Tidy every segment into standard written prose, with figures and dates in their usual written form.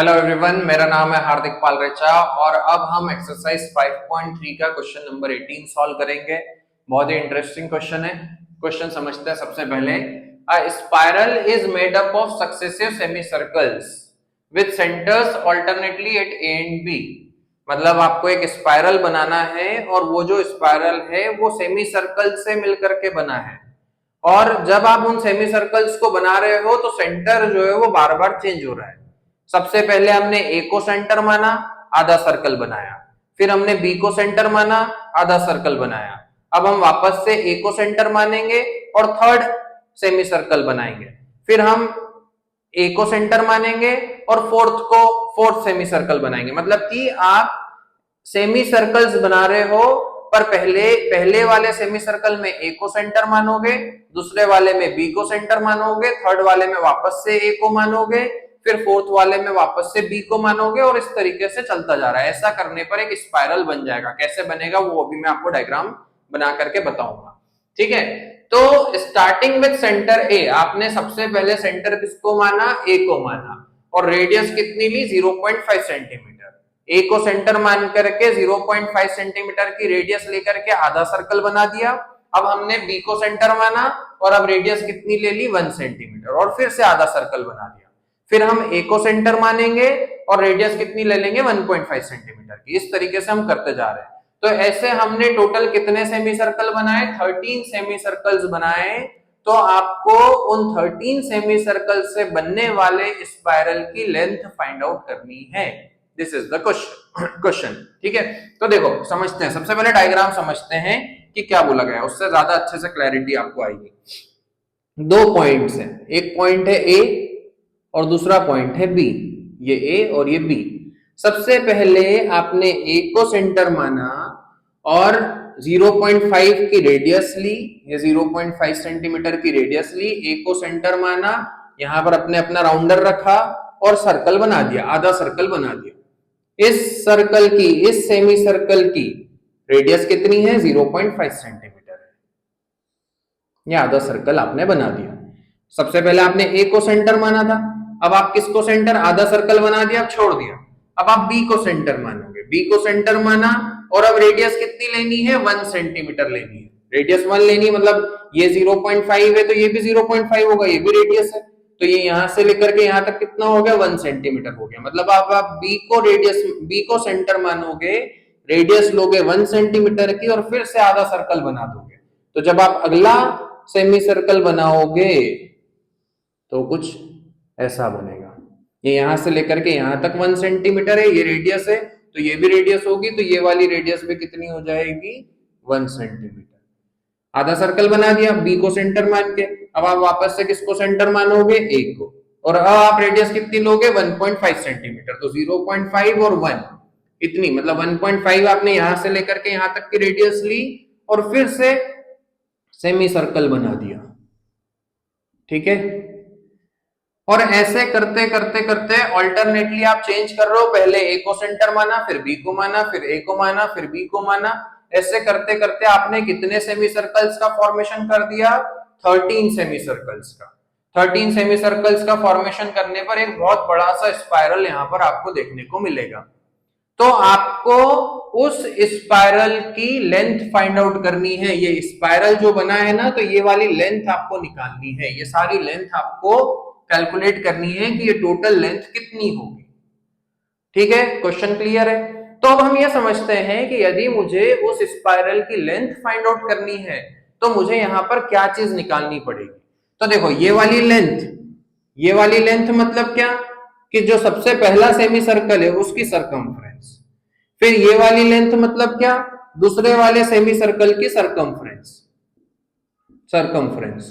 Hello everyone, मेरा नाम है हार्दिक पालरेचा और अब हम एक्सरसाइज 5.3 का क्वेश्चन नंबर 18 सॉल्व करेंगे। बहुत ही इंटरेस्टिंग क्वेश्चन है। क्वेश्चन समझते हैं। सबसे पहले, a spiral is made up of successive semi circles with centres alternately at A and B. मतलब आपको एक स्पाइरल बनाना है और वो जो स्पाइरल है वो सेमी सर्कल से मिलकर के बना है। और जब आप उन सेमी सर्कल्स को बना रहे हो तो सेंटर जो है वो बार बार चेंज हो रहा है। सबसे पहले हमने ए को सेंटर माना, आधा सर्कल बनाया। फिर हमने बी को सेंटर माना, आधा सर्कल बनाया। अब हम वापस से ए को सेंटर मानेंगे और थर्ड सेमी सर्कल बनाएंगे। फिर हम ए को सेंटर मानेंगे और फोर्थ सेमी सर्कल बनाएंगे। मतलब कि आप सेमी सर्कल्स बना रहे हो, पर पहले वाले सेमी सर्कल में ए को सेंटर मानोगे, दूसरे वाले में बी को सेंटर मानोगे, थर्ड वाले में वापस से ए को मानोगे, फिर फोर्थ वाले में वापस से बी को मानोगे और इस तरीके से चलता जा रहा है। ऐसा करने पर एक स्पाइरल बन जाएगा। कैसे बनेगा वो अभी मैं आपको डायग्राम बना करके बताऊंगा। ठीक है, तो स्टार्टिंग विद सेंटर ए, आपने सबसे पहले सेंटर किसको माना? ए को माना। और रेडियस कितनी ली? 0.5 सेंटीमीटर। ए को सेंटर मान करके 0.5 सेंटीमीटर की रेडियस लेकर के आधा सर्कल बना दिया। अब हमने बी को सेंटर माना और अब रेडियस कितनी ले ली? 1 सेंटीमीटर, और फिर से आधा सर्कल बना दिया। फिर हम ए को सेंटर मानेंगे और रेडियस कितनी ले लेंगे? 1.5 सेंटीमीटर की। इस तरीके से हम करते जा रहे हैं। तो ऐसे हमने टोटल कितने सेमी सर्कल बनाए? 13 सेमी सर्कल्स बनाए। तो आपको उन 13 सेमी सर्कल से बनने वाले स्पाइरल की लेंथ फाइंड आउट करनी है। This is the question. ठीक है, तो देखो समझते हैं। सबसे पहले डायग्राम समझते हैं कि क्या बोला गया, उससे ज्यादा अच्छे से क्लैरिटी आपको आएगी। दो पॉइंट्स हैं, एक पॉइंट है ए और दूसरा पॉइंट है बी। ये ए और ये बी। सबसे पहले आपने ए को सेंटर माना और 0.5 की रेडियस ली। ये 0.5 सेंटीमीटर की रेडियस ली। ए को सेंटर माना, यहां पर अपने अपना राउंडर रखा और सर्कल बना दिया, आधा सर्कल बना दिया। इस सर्कल की, इस सेमी सर्कल की रेडियस कितनी है? 0.5 सेंटीमीटर है। ये आधा सर्कल आपने बना दिया। सबसे पहले आपने ए को सेंटर माना था, अब आप किसको सेंटर? आधा सर्कल बना दिया, छोड़ दिया। अब आप बी को सेंटर मानोगे। बी को सेंटर माना और अब रेडियस कितनी लेनी है? 1 सेंटीमीटर लेनी है। रेडियस 1 लेनी है, मतलब ये 0.5 है तो ये भी 0.5 होगा, ये भी रेडियस है। तो ये यहां से लेकर के यहां तक कितना हो गया? 1 सेंटीमीटर हो गया। मतलब आप बी को सेंटर मानोगे, रेडियस लोगे 1 सेंटीमीटर की और फिर से आधा सर्कल बना दोगे। तो जब आप अगला सेमी सर्कल बनाओगे तो कुछ ऐसा बनेगा। ये यहां से लेकर के यहां तक 1 सेंटीमीटर है, ये रेडियस है, तो ये भी रेडियस होगी, तो ये वाली रेडियस भी कितनी हो जाएगी? 1 सेंटीमीटर। आधा सर्कल बना दिया बी को सेंटर मान के। अब आप वापस से किसको सेंटर मानोगे? ए को। और अब आप रेडियस कितनी लोगे? 1.5 सेंटीमीटर। तो 0.5 और 1 इतनी, मतलब 1.5 आपने यहां से लेकर के यहां तक की रेडियस ली और फिर से सेमी सर्कल बना दिया। ठीक है, और ऐसे करते करते करते ऑल्टरनेटली आप चेंज कर रहे हो। पहले ए को सेंटर माना, फिर बी को माना, फिर ए को माना, फिर बी को माना। ऐसे करते करते आपने कितने सेमी सर्कल्स का फॉर्मेशन कर दिया? 13 सेमी सर्कल्स का। 13 सेमी सर्कल्स का फॉर्मेशन करने पर एक बहुत बड़ा सा स्पाइरल यहां पर आपको देखने को मिलेगा। तो आपको उस स्पाइरल की लेंथ फाइंड आउट करनी है। ये स्पाइरल जो बना है ना, तो ये वाली लेंथ आपको निकालनी है। ये सारी लेंथ आपको कैलकुलेट करनी है कि ये टोटल लेंथ कितनी होगी। ठीक है, क्वेश्चन क्लियर है? तो अब हम ये समझते हैं कि यदि मुझे उस स्पाइरल की लेंथ फाइंड आउट करनी है तो मुझे यहां पर क्या चीज निकालनी पड़ेगी। तो देखो, ये वाली लेंथ मतलब क्या? कि जो सबसे पहला सेमी सर्कल है उसकी सरकमफ्रेंस। फिर ये वाली लेंथ मतलब क्या? दूसरे वाले सेमी सर्कल की सरकमफ्रेंस। सरकमफ्रेंस।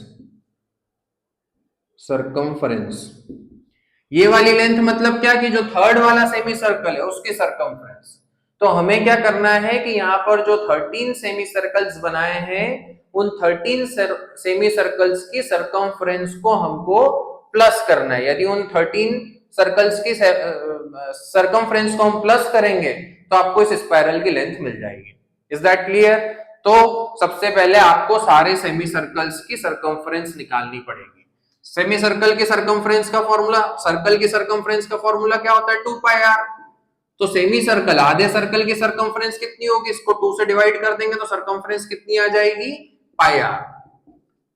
ये वाली लेंथ मतलब क्या? कि जो थर्ड वाला सेमी सर्कल है उसकी सरकमफ्रेंस। तो हमें क्या करना है कि यहाँ पर जो 13 सेमी सर्कल्स बनाए हैं उन 13 सेमी सर्कल्स की सरकमफ्रेंस को हमको प्लस करना है। यदि उन 13 सर्कल्स की सरकमफ्रेंस को हम प्लस करेंगे तो आपको इस स्पाइरल की लेंथ मिल जाएगी। Is that clear? तो सबसे पहले आपको सारे सेमी सर्कल्स की सरकमफ्रेंस निकालनी पड़ेगी। सेमी सर्कल के सरकमफ्रेंस का फॉर्मूला, सर्कल की सरकमफ्रेंस का फॉर्मूला क्या होता है 2 पाई r। तो सेमी सर्कल, आधे सर्कल की सरकमफ्रेंस कितनी होगी, इसको 2 से डिवाइड कर देंगे तो सरकमफ्रेंस कितनी आ जाएगी पाई r।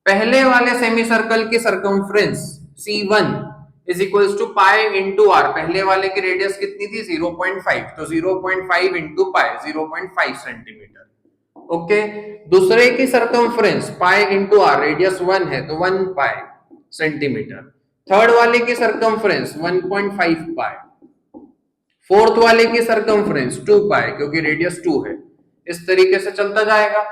पहले वाले सेमी सर्कल की circumference C1 is equals to pi into R, पहले वाले की रेडियस कितनी थी 0.5, तो 0.5 इंटू पाई 0.5 सेंटीमीटर। ओके, दूसरे की circumference pi into R, radius 1 है तो 1 पाई सेंटीमीटर। थर्ड वाले की सरकमफ्रेंस 1.5 पाई, फोर्थ वाले की सरकमफ्रेंस 2 पाई क्योंकि रेडियस 2 है। इस तरीके से चलता जाएगा।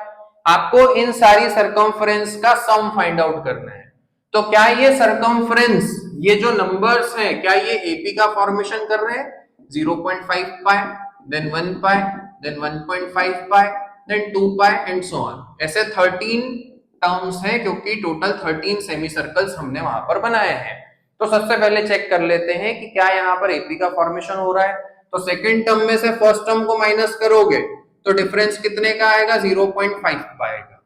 आपको इन सारी सरकमफ्रेंस का सम फाइंड आउट करना है। तो क्या ये सरकमफ्रेंस, ये जो नंबर्स हैं, क्या ये एपी का फॉर्मेशन कर रहे हैं 0.5 pi, then 1 pi, then 1.5 pi, then 2 pi and so on. ऐसे 13 टर्म्स हैं क्योंकि टोटल 13 सेमी सर्कल्स हमने वहां पर बनाए हैं। तो सबसे पहले चेक कर लेते हैं कि क्या यहाँ पर एपी का फॉर्मेशन हो रहा है। तो सेकंड टर्म में से फर्स्ट टर्म को माइनस करोगे तो डिफरेंस कितने का आएगा 0.5 पाएगा,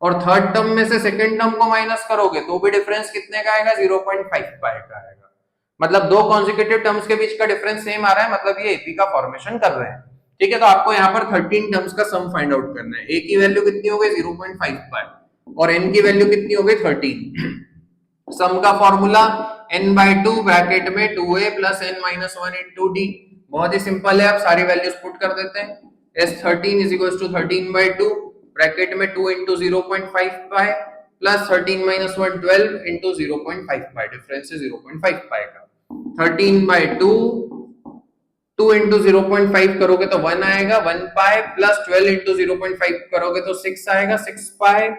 और थर्ड टर्म में से सेकंड टर्म को माइनस करोगे तो भी डिफरेंस कितने का आएगा 0.5 पाई का आएगा। मतलब दो कॉन्जिक्यूटिव टर्म्स के बीच का डिफरेंस सेम आ रहा है, मतलब ये एपी का फॉर्मेशन कर रहे हैं। ठीक है, तो आपको यहाँ पर 13 टर्म्स का सम फाइंड आउट करना है। ए की वैल्यू कितनी हो गई 0.5 पाई और एन की वैल्यू कितनी हो गई 13। सम का फॉर्मूला n/2 ब्रैकेट में 2a plus n-1 into D. बहुत ही सिंपल है, आप सारी वैल्यूज पुट कर देते हैं। S13 is equal to 13/2 bracket में 2 इंटू 0.5 पाई प्लस 13-1 12 इंटू 0.5 पाई, डिफरेंस है 0.5 पाई का। 13/2 2 इंटू 0.5 करोगे तो 1 आएगा 1 पाई, प्लस 12 इंटू 0.5 करोगे तो 6 आएगा 6 पाई।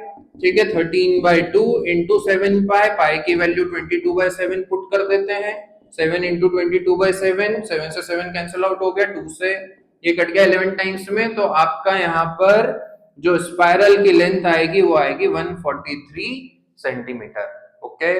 ठीक है, 13/2 इंटू 7 पाई, पाई की वैल्यू 22/7 पुट कर देते हैं। 7 इंटू 22/7, 7 से 7 कैंसिल आउट हो गया, 2 से ये कट गया 11 टाइम्स में, तो आपका यहाँ पर जो स्पाइरल की लेंथ आएगी वो आएगी 143 सेंटीमीटर। ओके,